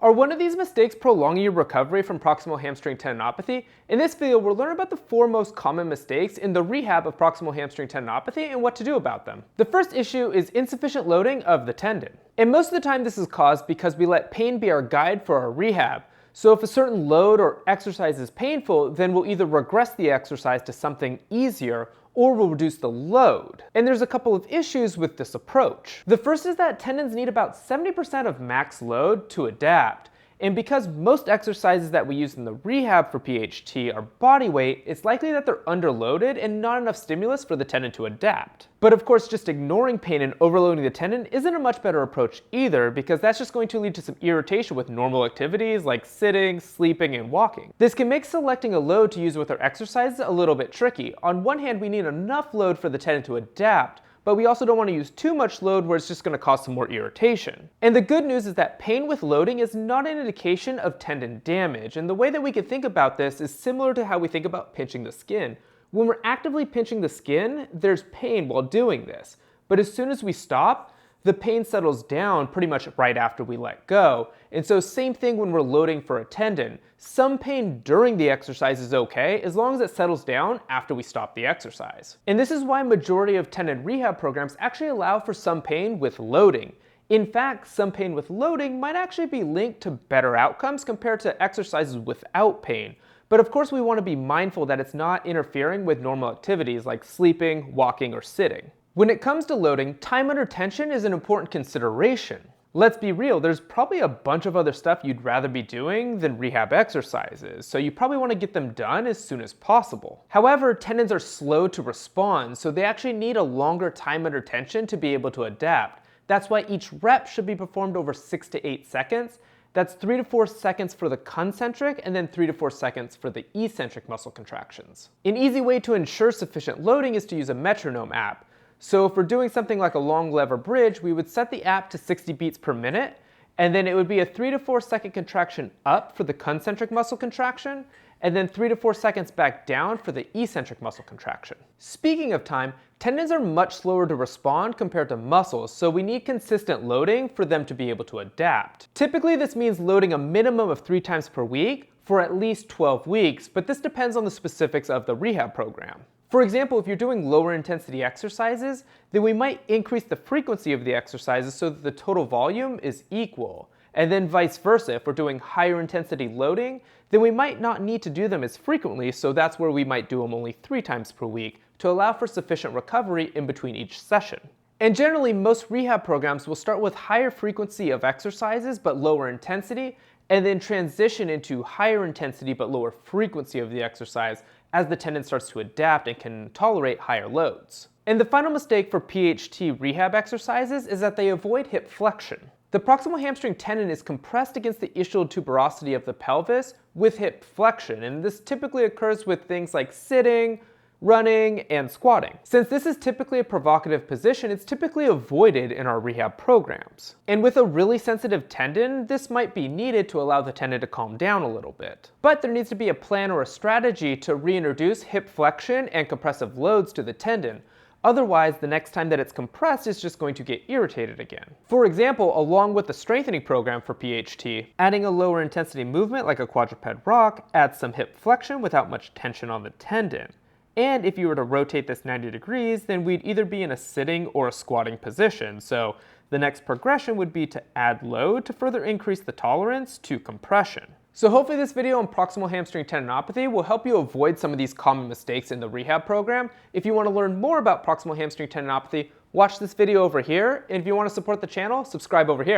Are one of these mistakes prolonging your recovery from proximal hamstring tendinopathy? In this video, we'll learn about the 4 most common mistakes in the rehab of proximal hamstring tendinopathy and what to do about them. The first issue is insufficient loading of the tendon. And most of the time this is caused because we let pain be our guide for our rehab. So if a certain load or exercise is painful, then we'll either regress the exercise to something easier or we'll reduce the load. And there's a couple of issues with this approach. The first is that tendons need about 70% of max load to adapt. And because most exercises that we use in the rehab for PHT are body weight, it's likely that they're underloaded and not enough stimulus for the tendon to adapt. But of course, just ignoring pain and overloading the tendon isn't a much better approach either, because that's just going to lead to some irritation with normal activities like sitting, sleeping, and walking. This can make selecting a load to use with our exercises a little bit tricky. On one hand, we need enough load for the tendon to adapt, but we also don't want to use too much load where it's just going to cause some more irritation. And the good news is that pain with loading is not an indication of tendon damage, and the way that we can think about this is similar to how we think about pinching the skin. When we're actively pinching the skin, there's pain while doing this, but as soon as we stop, the pain settles down pretty much right after we let go. And so same thing when we're loading for a tendon. Some pain during the exercise is okay as long as it settles down after we stop the exercise. And this is why majority of tendon rehab programs actually allow for some pain with loading. In fact, some pain with loading might actually be linked to better outcomes compared to exercises without pain. But of course we want to be mindful that it's not interfering with normal activities like sleeping, walking, or sitting. When it comes to loading, time under tension is an important consideration. Let's be real, there's probably a bunch of other stuff you'd rather be doing than rehab exercises, so you probably want to get them done as soon as possible. However, tendons are slow to respond, so they actually need a longer time under tension to be able to adapt. That's why each rep should be performed over 6 to 8 seconds. That's 3 to 4 seconds for the concentric and then 3 to 4 seconds for the eccentric muscle contractions. An easy way to ensure sufficient loading is to use a metronome app. So if we're doing something like a long lever bridge, we would set the app to 60 beats per minute, and then it would be a 3 to 4 second contraction up for the concentric muscle contraction, and then 3 to 4 seconds back down for the eccentric muscle contraction. Speaking of time, tendons are much slower to respond compared to muscles, so we need consistent loading for them to be able to adapt. Typically this means loading a minimum of 3 times per week for at least 12 weeks, but this depends on the specifics of the rehab program. For example, if you're doing lower intensity exercises, then we might increase the frequency of the exercises so that the total volume is equal. And then vice versa, if we're doing higher intensity loading, then we might not need to do them as frequently, so that's where we might do them only 3 times per week to allow for sufficient recovery in between each session. And generally, most rehab programs will start with higher frequency of exercises but lower intensity, and then transition into higher intensity but lower frequency of the exercise as the tendon starts to adapt and can tolerate higher loads. And the final mistake for PHT rehab exercises is that they avoid hip flexion. The proximal hamstring tendon is compressed against the ischial tuberosity of the pelvis with hip flexion, and this typically occurs with things like sitting, running, and squatting. Since this is typically a provocative position, it's typically avoided in our rehab programs. And with a really sensitive tendon, this might be needed to allow the tendon to calm down a little bit. But there needs to be a plan or a strategy to reintroduce hip flexion and compressive loads to the tendon. Otherwise, the next time that it's compressed, it's just going to get irritated again. For example, along with the strengthening program for PHT, adding a lower intensity movement like a quadruped rock adds some hip flexion without much tension on the tendon. And if you were to rotate this 90 degrees, then we'd either be in a sitting or a squatting position. So the next progression would be to add load to further increase the tolerance to compression. So hopefully this video on proximal hamstring tendinopathy will help you avoid some of these common mistakes in the rehab program. If you want to learn more about proximal hamstring tendinopathy, watch this video over here. And if you want to support the channel, subscribe over here.